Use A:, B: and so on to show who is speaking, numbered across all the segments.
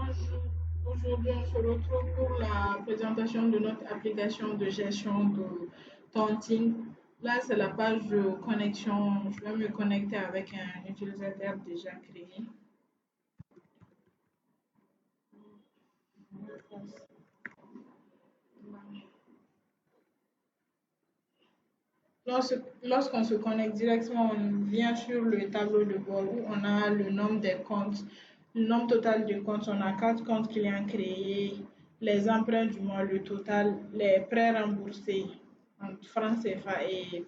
A: Bonjour. Aujourd'hui, on se retrouve pour la présentation de notre application de gestion de tontine. Là, c'est la page de connexion. Je vais me connecter avec un utilisateur déjà créé. Lorsqu'on se connecte directement, on vient sur le tableau de bord où on a le nombre des comptes, le nombre total de comptes. On a 4 comptes clients créés, les emprunts du mois, le total, les prêts remboursés en francs CFA et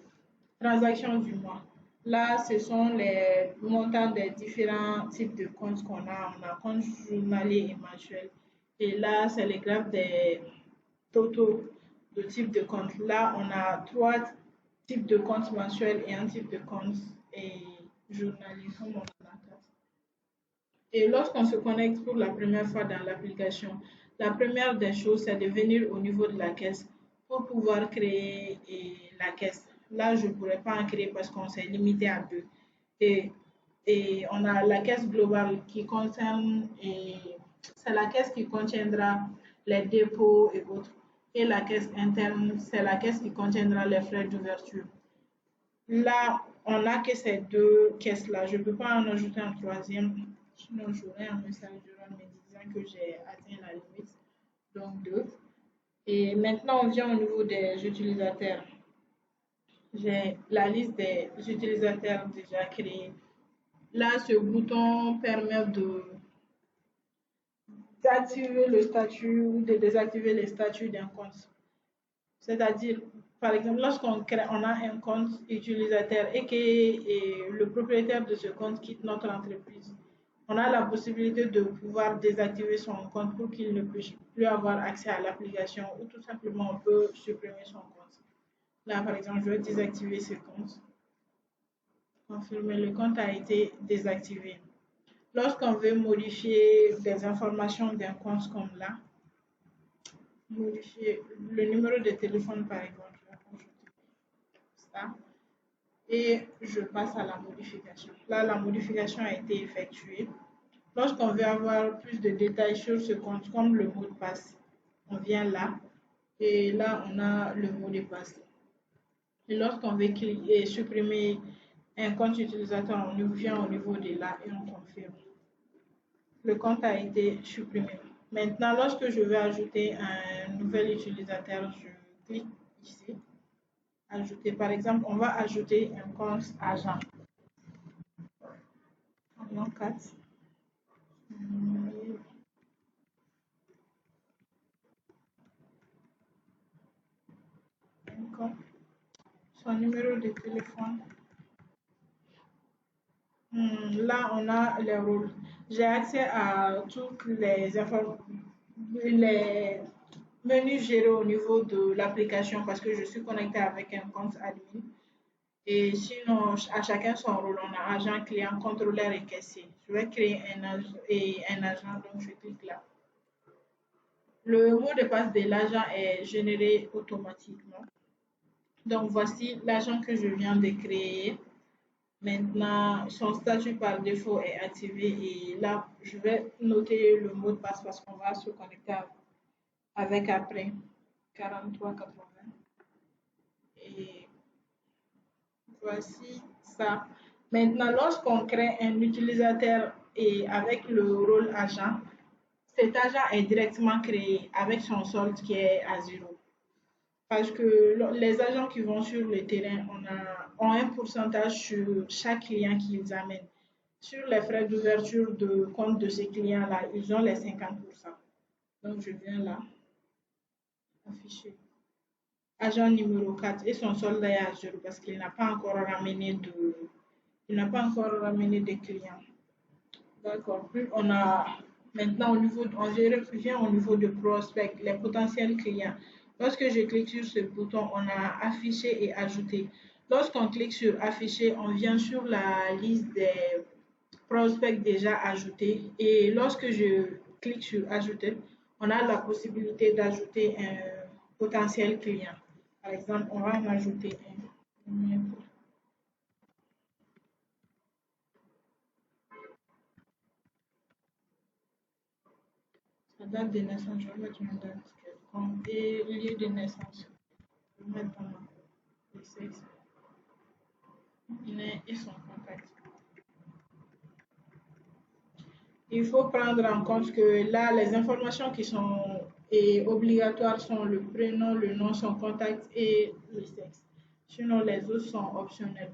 A: transactions du mois. Là, ce sont les montants des différents types de comptes qu'on a. On a compte journalier et mensuel. Et là, c'est les graphes des totaux de type de compte. Là, on a 3 types de comptes mensuels et un type de compte et journalier, comme on en a 4. Et lorsqu'on se connecte pour la première fois dans l'application, la première des choses, c'est de venir au niveau de la caisse pour pouvoir créer la caisse. Là, je ne pourrais pas en créer parce qu'on s'est limité à 2. Et, et on a la caisse globale qui concerne, et c'est la caisse qui contiendra les dépôts et autres. Et la caisse interne, c'est la caisse qui contiendra les frais d'ouverture. Là, on n'a que ces 2 caisses-là. Je ne peux pas en ajouter un troisième, sinon j'aurai un message de me disant que j'ai atteint la limite. Donc 2. Et maintenant, on vient au niveau des utilisateurs. J'ai la liste des utilisateurs déjà créés. Là, ce bouton permet d'activer le statut ou de désactiver les statuts d'un compte. C'est-à-dire, par exemple, lorsqu'on crée, on a un compte utilisateur et que le propriétaire de ce compte quitte notre entreprise, on a la possibilité de pouvoir désactiver son compte pour qu'il ne puisse plus avoir accès à l'application ou tout simplement on peut supprimer son compte. Là, par exemple, je vais désactiver ce compte. Confirmer, le compte a été désactivé. Lorsqu'on veut modifier des informations d'un compte comme là, modifier le numéro de téléphone par exemple, je vais ajouter ça et je passe à la modification. Là, la modification a été effectuée. Lorsqu'on veut avoir plus de détails sur ce compte, comme le mot de passe, on vient là et là, on a le mot de passe. Et lorsqu'on veut cliquer, supprimer un compte utilisateur, on vient au niveau de là et on confirme. Le compte a été supprimé. Maintenant, lorsque je vais ajouter un nouvel utilisateur, je clique ici. Ajouter, par exemple, on va ajouter un compte agent. On a 4. Son numéro de téléphone. Là, on a les rôles. J'ai accès à toutes les informations, les menus gérés au niveau de l'application parce que je suis connectée avec un compte admin. Et sinon, à chacun son rôle. On a agent, client, contrôleur et caissier. Je vais créer un agent, donc je clique là. Le mot de passe de l'agent est généré automatiquement. Donc voici l'agent que je viens de créer. Maintenant, son statut par défaut est activé et là, je vais noter le mot de passe parce qu'on va se connecter avec après 4380. Et voici ça. Maintenant, lorsqu'on crée un utilisateur et avec le rôle agent, cet agent est directement créé avec son solde qui est à 0. Parce que les agents qui vont sur le terrain, ont un pourcentage sur chaque client qu'ils amènent. Sur les frais d'ouverture de compte de ces clients-là, ils ont les 50%. Donc, je viens là, afficher. Agent numéro 4 et son solde est à 0 parce qu'il n'a pas encore ramené de clients. D'accord. Puis on a maintenant on vient au niveau de prospect, les potentiels clients. Lorsque je clique sur ce bouton, on a affiché et ajouté. Lorsqu'on clique sur afficher, on vient sur la liste des prospects déjà ajoutés. Et lorsque je clique sur ajouter, on a la possibilité d'ajouter un potentiel client. Par exemple, on va en ajouter un. La date de naissance, je vais mettre une date quelconque. Et lieu de naissance, je vais mettre le sexe, né et son contact. Il faut prendre en compte que là, les informations qui sont obligatoires sont le prénom, le nom, son contact et le sexe. Sinon, les autres sont optionnels.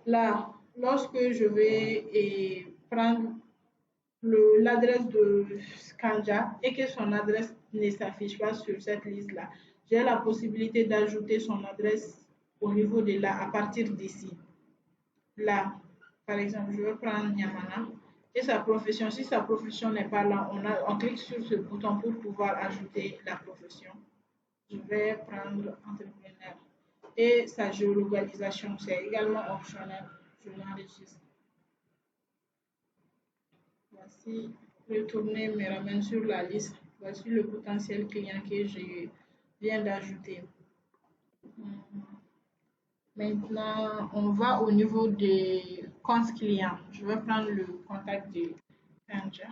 A: Là, lorsque je vais prendre l'adresse de Skanja et que son adresse ne s'affiche pas sur cette liste-là, j'ai la possibilité d'ajouter son adresse au niveau de là à partir d'ici. Là, par exemple, je vais prendre Nyamana et sa profession. Si sa profession n'est pas là, on clique sur ce bouton pour pouvoir ajouter la profession. Je vais prendre entrepreneur. Et sa géolocalisation, c'est également optionnel. Je l'enregistre. Voici, retourner me ramène sur la liste. Voici le potentiel client que je viens d'ajouter. Maintenant, on va au niveau des comptes clients. Je vais prendre le contact de Kanja.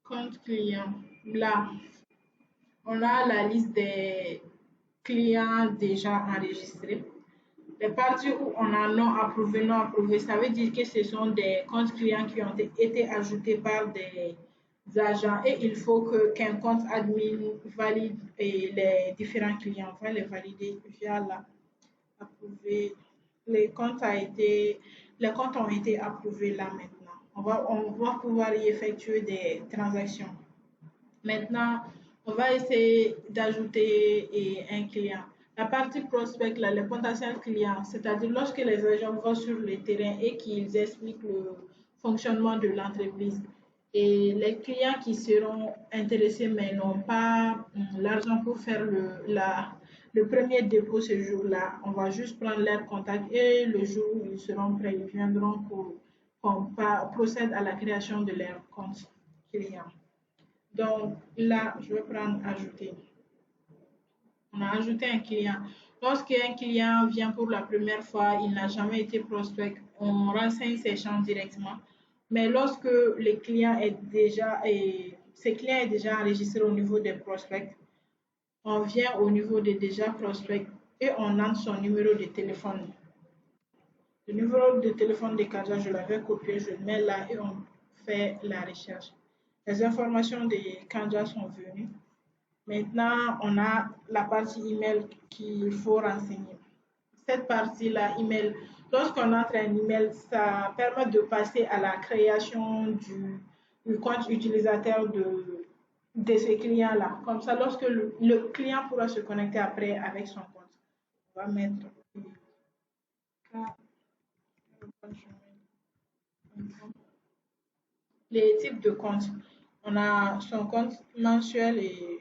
A: Compte client. Là, on a la liste des clients déjà enregistrés. Les parties où on a non approuvé, ça veut dire que ce sont des comptes clients qui ont été ajoutés par des agents et il faut qu'un compte admin valide les différents clients. On va les valider via la approuver. Les comptes ont été approuvés là maintenant. On va pouvoir y effectuer des transactions. Maintenant, on va essayer d'ajouter un client. La partie prospect, là, les potentiels clients, c'est-à-dire lorsque les agents vont sur le terrain et qu'ils expliquent le fonctionnement de l'entreprise. Et les clients qui seront intéressés mais n'ont pas l'argent pour faire le premier dépôt ce jour-là, on va juste prendre leur contact et le jour où ils seront prêts, ils viendront pour qu'on procède à la création de leur compte client. Donc là, je vais prendre ajouter. On a ajouté un client. Lorsqu'un client vient pour la première fois, il n'a jamais été prospect, on renseigne ses champs directement. Mais lorsque le client est déjà, ce client est déjà enregistré au niveau des prospects, on vient au niveau des déjà prospects et on entre son numéro de téléphone. Le numéro de téléphone de Kaja, je l'avais copié, je le mets là et on fait la recherche. Les informations de Kanja sont venues. Maintenant, on a la partie email qu'il faut renseigner. Cette partie-là, email, lorsqu'on entre un email, ça permet de passer à la création du compte utilisateur de ce client-là. Comme ça, lorsque le client pourra se connecter après avec son compte. On va mettre les types de comptes. On a son compte mensuel et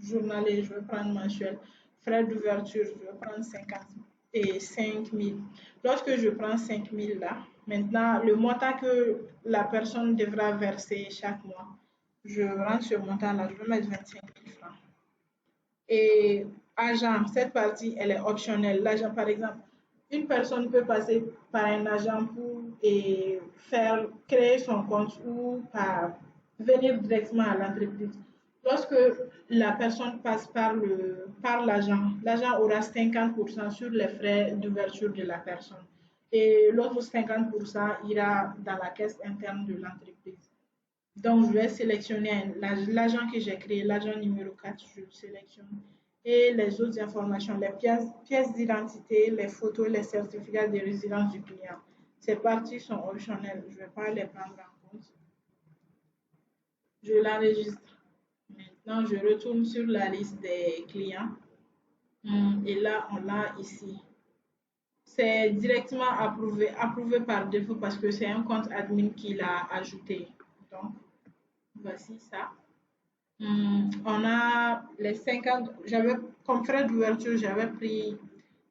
A: journalier, je vais prendre mensuel. Frais d'ouverture, je vais prendre 50 et 5 000. Lorsque je prends 5 000 là, maintenant, le montant que la personne devra verser chaque mois, je rentre ce montant-là, je vais mettre 25 000 francs. Et agent, cette partie, elle est optionnelle. L'agent, par exemple, une personne peut passer par un agent pour créer son compte ou venir directement à l'entreprise. Lorsque la personne passe par l'agent, l'agent aura 50% sur les frais d'ouverture de la personne. Et l'autre 50% ira dans la caisse interne de l'entreprise. Donc, je vais sélectionner l'agent que j'ai créé, l'agent numéro 4, je le sélectionne. Et les autres informations, les pièces d'identité, les photos, les certificats de résidence du client. Ces parties sont optionnelles, je ne vais pas les prendre en compte. Je l'enregistre. Maintenant, je retourne sur la liste des clients. Et là, on l'a ici. C'est directement approuvé par défaut parce que c'est un compte admin qui l'a ajouté. Donc, voici ça. On a les 50, comme frais d'ouverture, j'avais pris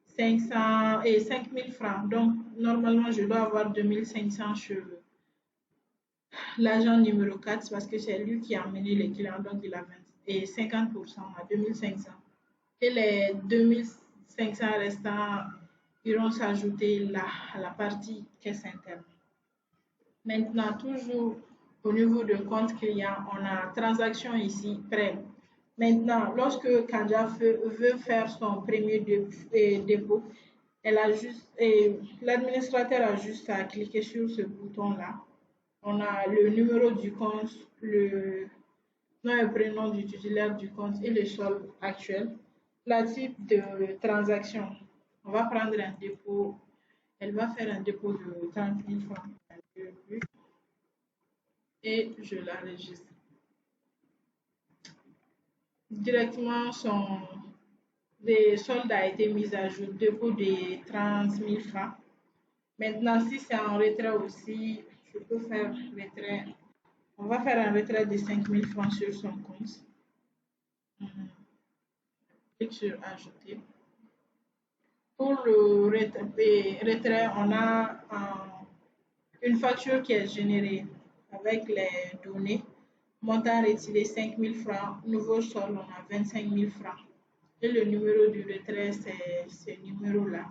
A: 500 et 5 000 francs. Donc, normalement, je dois avoir 2500 sur l'agent numéro 4 parce que c'est lui qui a amené les clients. Donc, il a 50% à 2500. Et les 2500 restants iront s'ajouter là à la partie caisse interne. Maintenant, toujours au niveau de compte client, on a transaction ici, prêt. Maintenant, lorsque Kanja veut faire son premier dépôt, l'administrateur a juste à cliquer sur ce bouton-là. On a le numéro du compte, le nom et prénom du titulaire du compte et le solde actuel. La type de transaction, on va prendre un dépôt. Elle va faire un dépôt de 30 000 francs. Et je l'enregistre. Directement, des soldes a été mis à jour, dépôt de 30 000 francs. Maintenant, si c'est en retrait aussi, je peux faire retrait. On va faire un retrait de 5 000 francs sur son compte. Clique sur ajouter. Pour le retrait, on a une facture qui est générée avec les données. Montant retiré 5 000 francs. Nouveau solde, on a 25 000 francs. Et le numéro du retrait, c'est ce numéro-là.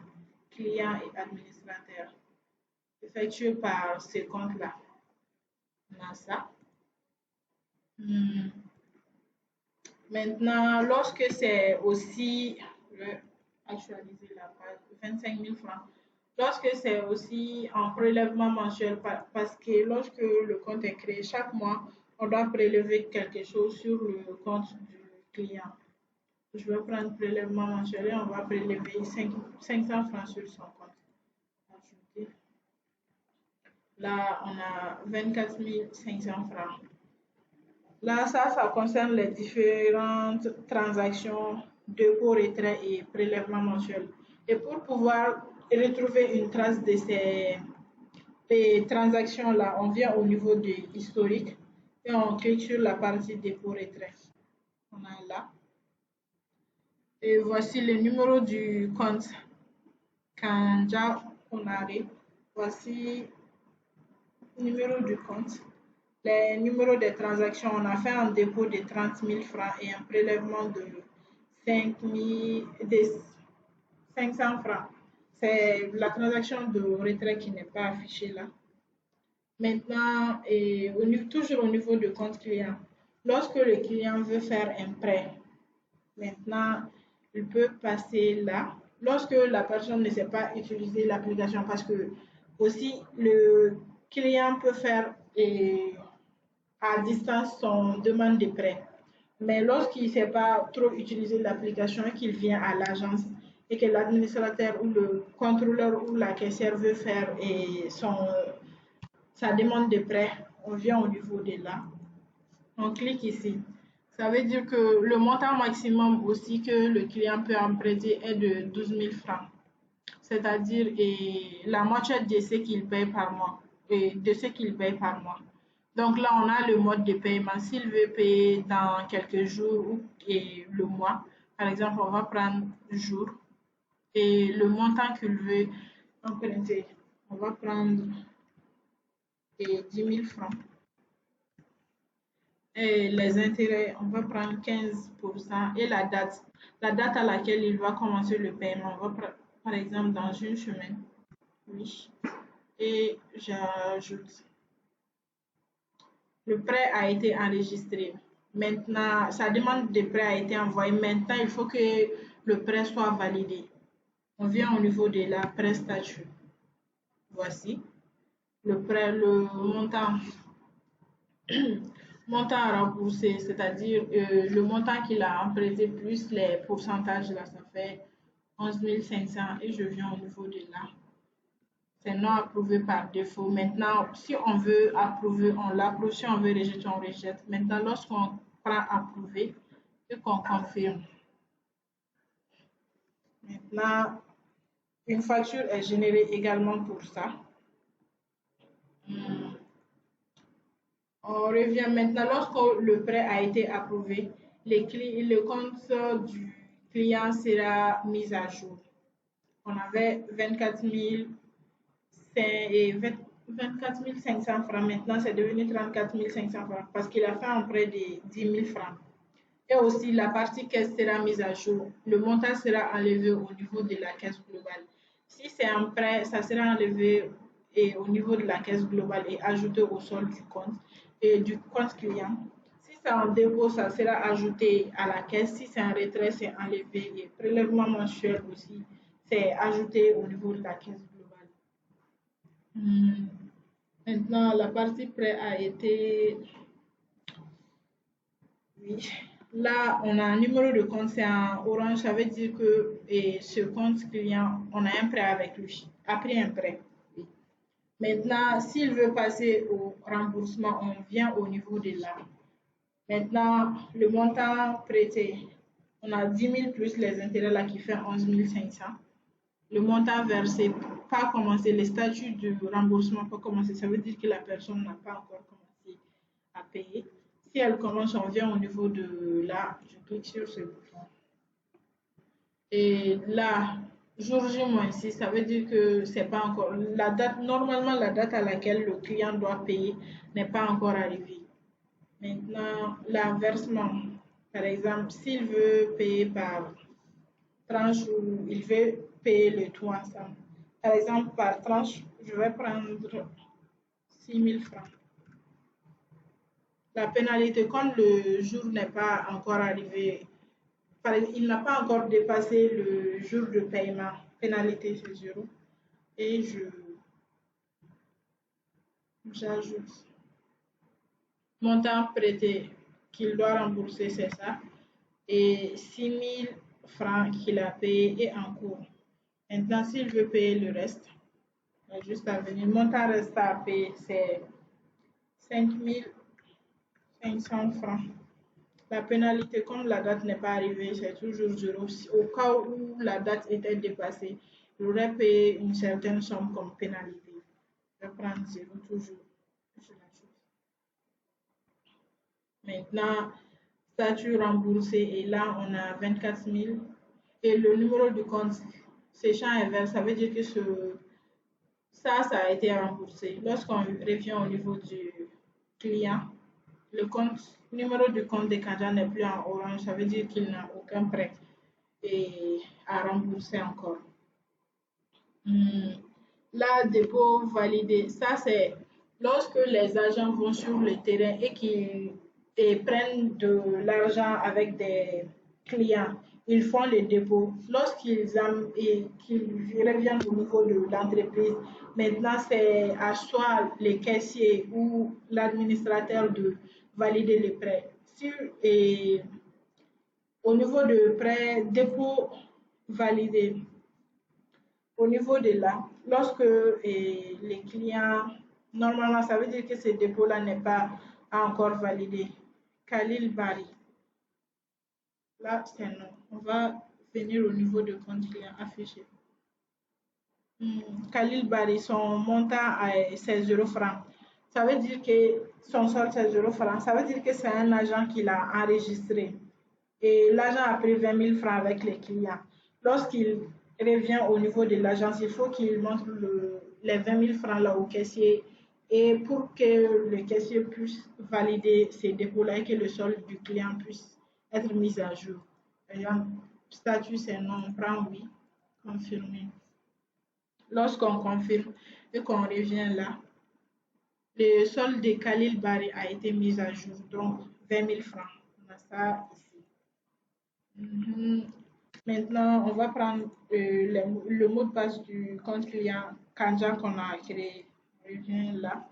A: Client et administrateur. Effectué par ce compte-là. On a ça. Maintenant, lorsque c'est aussi, je vais actualiser la page, 25 000 francs. Lorsque c'est aussi en prélèvement mensuel, parce que lorsque le compte est créé chaque mois, on doit prélever quelque chose sur le compte du client. Je vais prendre prélèvement mensuel et on va prélever 500 francs sur son compte. Ajouter. Là, on a 24 500 francs. Là, ça concerne les différentes transactions, dépôt, retrait et prélèvement mensuel. Et pour pouvoir retrouver une trace de ces transactions-là, on vient au niveau de historique et on clique sur la partie dépôt, retrait. On a là. Et voici le numéro du compte Kanja Onare. Voici le numéro du compte. Les numéros des transactions, on a fait un dépôt de 30 000 francs et un prélèvement de 500 francs. C'est la transaction de retrait qui n'est pas affichée là. Maintenant, toujours au niveau du compte client, lorsque le client veut faire un prêt, maintenant, il peut passer là. Lorsque la personne ne sait pas utiliser l'application, parce que aussi le client peut faire à distance son demande de prêt. Mais lorsqu'il ne sait pas trop utiliser l'application et qu'il vient à l'agence et que l'administrateur ou le contrôleur ou la caissière veut faire sa demande de prêt, on vient au niveau de là. On clique ici. Ça veut dire que le montant maximum aussi que le client peut emprunter est de 12 000 francs. C'est-à-dire la moitié de ce qu'il paye par mois. Donc là, on a le mode de paiement. S'il veut payer dans quelques jours et le mois, par exemple, on va prendre jour et le montant qu'il veut emprunter, on va prendre 10 000 francs. Et les intérêts, on va prendre 15% et la date à laquelle il va commencer le paiement, on va prendre par exemple dans une semaine. Oui. Et j'ajoute. Le prêt a été enregistré. Maintenant, sa demande de prêt a été envoyée. Maintenant, il faut que le prêt soit validé. On vient au niveau de la prêt statut. Voici le prêt, le montant à rembourser, c'est-à-dire le montant qu'il a emprunté plus les pourcentages, là, ça fait 11 500 et je viens au niveau de là. C'est non approuvé par défaut. Maintenant, si on veut approuver, on l'approuve. Si on veut rejeter, on rejette. Maintenant, lorsqu'on prend approuver et qu'on confirme, maintenant, une facture est générée également pour ça. On revient maintenant, lorsque le prêt a été approuvé, le compte du client sera mis à jour. On avait 24 500 francs. Maintenant, c'est devenu 34 500 francs parce qu'il a fait un prêt de 10 000 francs. Et aussi, la partie caisse sera mise à jour. Le montant sera enlevé au niveau de la caisse globale. Si c'est un prêt, ça sera enlevé et au niveau de la caisse globale et ajouté au solde du compte et du compte client. Si c'est en dépôt, ça sera ajouté à la caisse. Si c'est en retrait, c'est enlevé. Et prélèvement mensuel aussi, c'est ajouté au niveau de la caisse globale. Maintenant, la partie prêt a été... Oui. Là, on a un numéro de compte, c'est un orange. Ça veut dire que ce compte client, on a un prêt avec lui, a pris un prêt. Oui. Maintenant, s'il veut passer au remboursement, on vient au niveau de là. Maintenant, le montant prêté, on a 10 000 plus les intérêts là qui fait 11 500. Le montant versé, pas commencé, le statut du remboursement pas commencé. Ça veut dire que la personne n'a pas encore commencé à payer. Si elle commence, on vient au niveau de là, je clique sur ce bouton. Et là, jour J-6, ça veut dire que c'est pas encore la date. Normalement, la date à laquelle le client doit payer n'est pas encore arrivée. Maintenant, l'inversement, par exemple, s'il veut payer par tranche ou il veut payer le tout ensemble. Par exemple, par tranche, je vais prendre 6 000 francs. La pénalité, comme le jour n'est pas encore arrivé, il n'a pas encore dépassé le jour de paiement, pénalité c'est 0. Et j'ajoute montant prêté qu'il doit rembourser, c'est ça. Et 6 000 francs qu'il a payé et en cours. Maintenant, s'il veut payer le reste, il a juste à venir. Le montant reste à payer, c'est 5 500 francs. La pénalité, comme la date n'est pas arrivée, c'est toujours 0. Au cas où la date était dépassée, il aurait payé une certaine somme comme pénalité. Je vais prendre 0 toujours. Maintenant, statut remboursé et là, on a 24 000. Et le numéro du compte, c'est champ inverse. Ça veut dire que ça a été remboursé. Lorsqu'on revient au niveau du client, le numéro du compte de Kanja n'est plus en orange. Ça veut dire qu'il n'a aucun prêt à rembourser encore. Là, dépôt validé. Ça, c'est lorsque les agents vont sur le terrain et qu'ils prennent de l'argent avec des clients. Ils font les dépôts. Lorsqu'ils reviennent au niveau de l'entreprise, maintenant c'est à soit les caissiers ou l'administrateur de valider les prêts. Au niveau de prêt, dépôt validé, au niveau de là, lorsque les clients, normalement, ça veut dire que ce dépôt-là n'est pas encore validé. Khalil Bari. Là, c'est non. On va venir au niveau de compte client affiché. Khalil Bari, son montant est 16 € francs. Ça veut dire que son solde 16 € francs. Ça veut dire que c'est un agent qui l'a enregistré. Et l'agent a pris 20 000 francs avec les clients. Lorsqu'il revient au niveau de l'agence, il faut qu'il montre les 20 000 francs là au caissier et pour que le caissier puisse valider ces dépôts-là et que le solde du client puisse être mis à jour. Par exemple, statut c'est non, on prend oui, confirmer. Lorsqu'on confirme et qu'on revient là, le solde de Khalil Bari a été mis à jour, donc 20 000 francs. On a ça ici. Maintenant, on va prendre le mot de passe du compte client Kanja qu'on a créé. On revient là.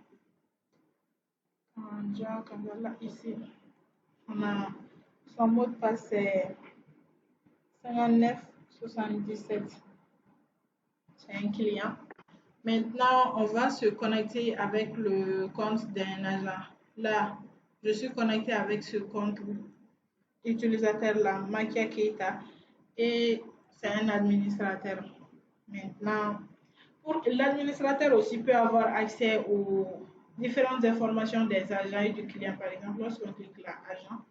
A: Kanja, là, ici. On a son mot de passe, c'est 5977. C'est un client. Maintenant, on va se connecter avec le compte d'un agent. Là, je suis connecté avec ce compte utilisateur là, Makia Keita, et c'est un administrateur. Maintenant, l'administrateur aussi peut avoir accès aux différentes informations des agents et du client. Par exemple, lorsqu'on clique là, agent,